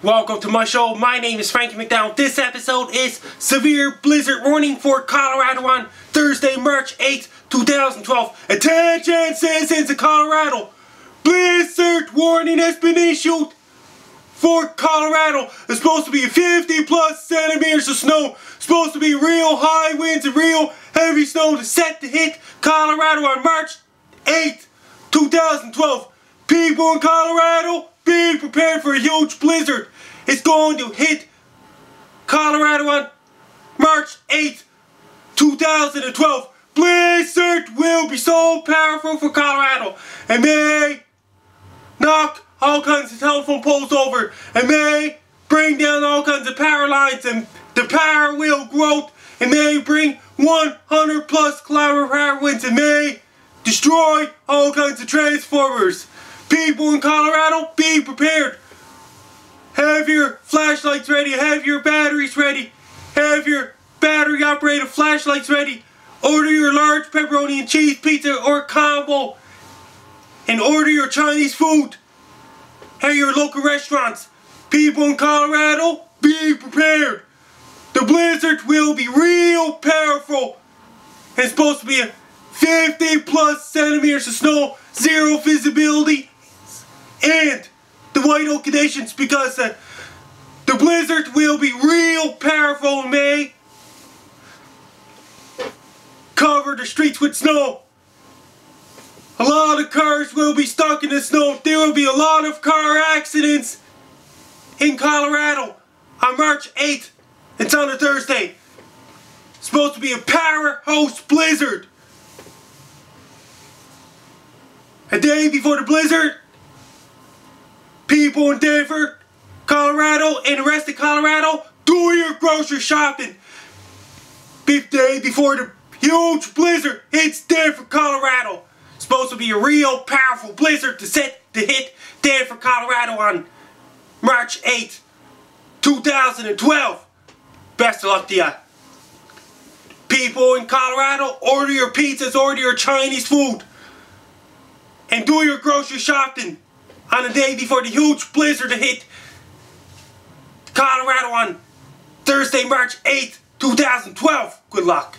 Welcome to my show. My name is Frankie McDowell. This episode is severe blizzard warning for Colorado on Thursday, March 8th, 2012. Attention citizens of Colorado. Blizzard warning has been issued for Colorado. It's supposed to be 50 plus centimeters of snow. Supposed to be real high winds and real heavy snow set to hit Colorado on March 8th, 2012. People in Colorado, be prepared for a huge blizzard. It's going to hit Colorado on March 8th, 2012. Blizzard will be so powerful for Colorado and may knock all kinds of telephone poles over and may bring down all kinds of power lines, and the power will grow and may bring 100 plus kilometer per hour winds and may destroy all kinds of transformers. People in Colorado, be prepared. Have your flashlights ready. Have your batteries ready. Have your battery operated flashlights ready. Order your large pepperoni and cheese pizza or combo. And order your Chinese food at your local restaurants. People in Colorado, be prepared. The blizzard will be real powerful. It's supposed to be a 50 plus centimeters of snow, zero visibility, and the white oak conditions, because the blizzard will be real powerful and may cover the streets with snow. A lot of cars will be stuck in the snow. There will be a lot of car accidents in Colorado on March 8th. It's on a Thursday. It's supposed to be a powerhouse blizzard. A day before the blizzard, people in Denver, Colorado, and the rest of Colorado, do your grocery shopping. The day before the huge blizzard hits Denver, Colorado. It's supposed to be a real powerful blizzard to hit Denver, Colorado on March 8th, 2012. Best of luck to ya. People in Colorado, order your pizzas, order your Chinese food, and do your grocery shopping on the day before the huge blizzard to hit Colorado on Thursday, March 8th, 2012. Good luck.